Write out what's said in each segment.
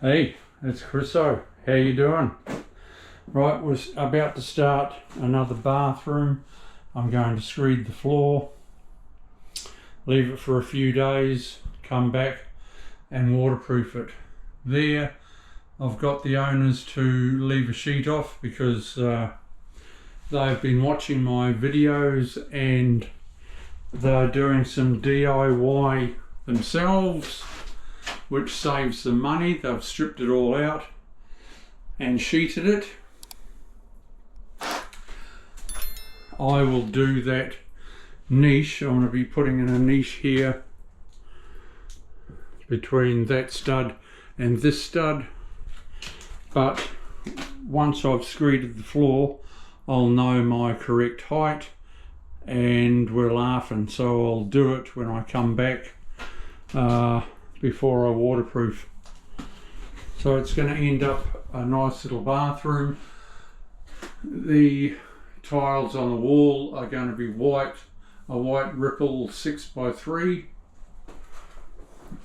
Hey, it's Chriso. How you doing? Right, we're about to start another bathroom. I'm going to screed the floor, leave it for a few days, come back and waterproof it. There, I've got the owners to leave a sheet off because they've been watching my videos and they're doing some DIY themselves, which saves them money. They've stripped it all out and sheeted it. I will do that niche. I'm going to be putting in a niche here between that stud and this stud, but once I've screeded the floor I'll know my correct height and we're laughing, so I'll do it when I come back before I waterproof. So it's going to end up a nice little bathroom. The tiles on the wall are going to be white, a white Ripple 6x3,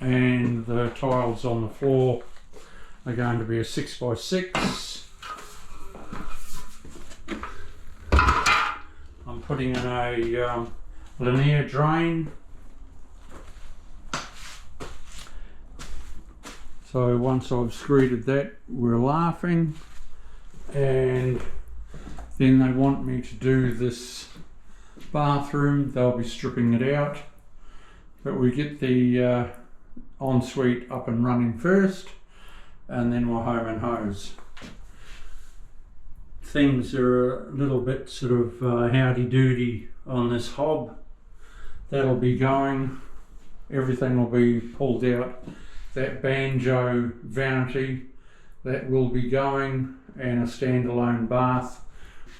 and the tiles on the floor are going to be a 6x6. I'm putting in a linear drain. So once I've screeded that, we're laughing, and then they want me to do this bathroom. They'll be stripping it out, but we get the ensuite up and running first, and then we're home and hose. Things are a little bit sort of howdy-doody on this hob. That'll be going. Everything will be pulled out. That banjo vanity, that will be going, and a standalone bath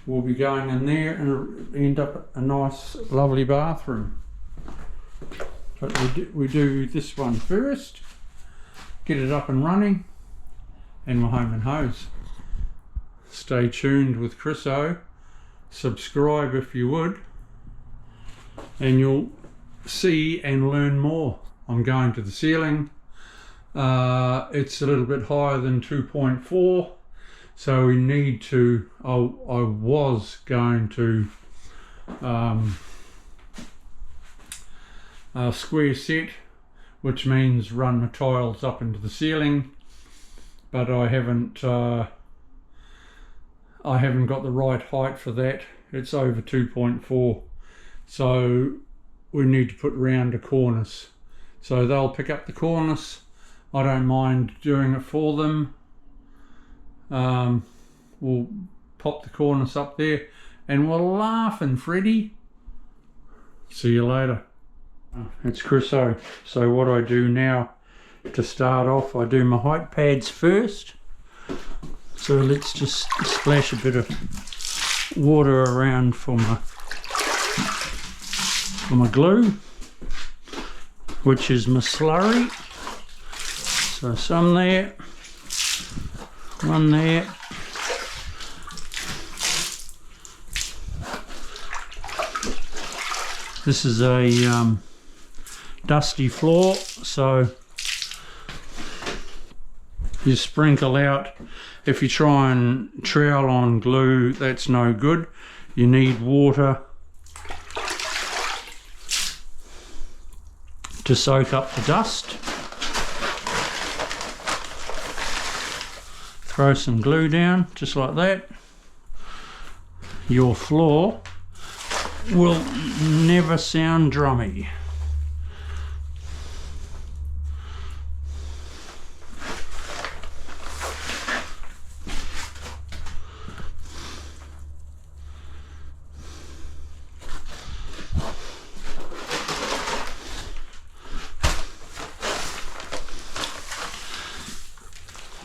will be going in there, and it'll end up a nice lovely bathroom. But we do this one first, get it up and running, and we're home and hose. Stay tuned with Chriso, subscribe if you would, and you'll see and learn more. I'm going to the ceiling. It's a little bit higher than 2.4, so we need to, I was going to square set, which means run the tiles up into the ceiling, but I haven't got the right height for that. It's over 2.4, so we need to put rounder cornice. So they'll pick up the cornice. I don't mind doing it for them. We'll pop the cornice up there and we'll laugh, and Freddy. See you later. It's Chriso. So what I do now to start off, I do my height pads first. So let's just splash a bit of water around for my glue, which is my slurry. So some there, one there, this is a dusty floor, so you sprinkle out. If you try and trowel on glue, that's no good. You need water to soak up the dust. Throw some glue down, just like that. Your floor will never sound drummy.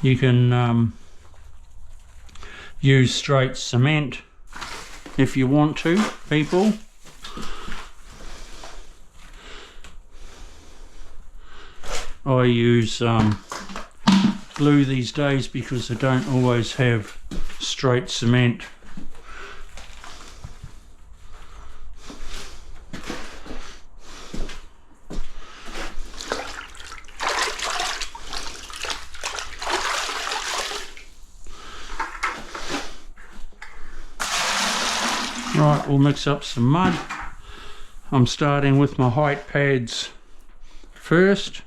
You can use straight cement if you want to, people. I use glue these days because I don't always have straight cement. Right, we'll mix up some mud. I'm starting with my height pads first.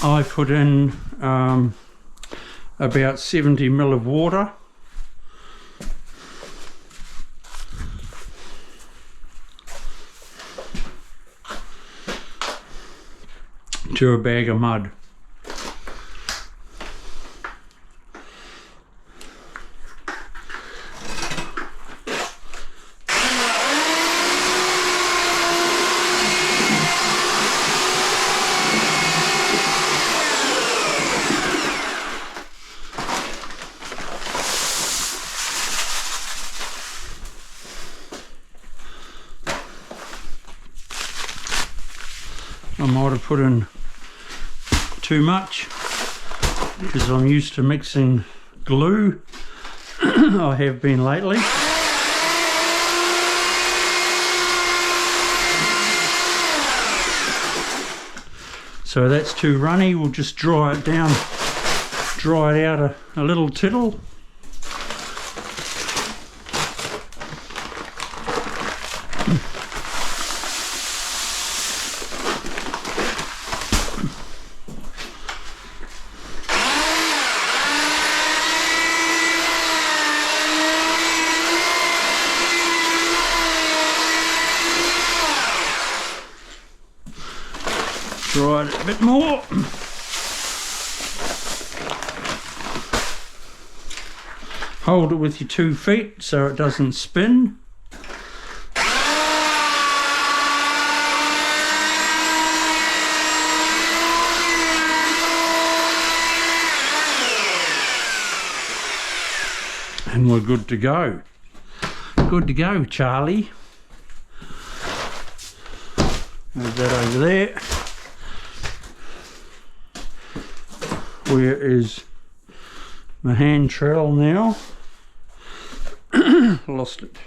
I put in about 70 ml of water. To a bag of mud. I might have put in too much because I'm used to mixing glue. I have been lately. So that's too runny. We'll just dry it down, dry it out a little tittle. Dry it a bit more. Hold it with your 2 feet so it doesn't spin. And we're good to go. Good to go, Charlie. Move that over there. Where is my hand trowel now? Lost it.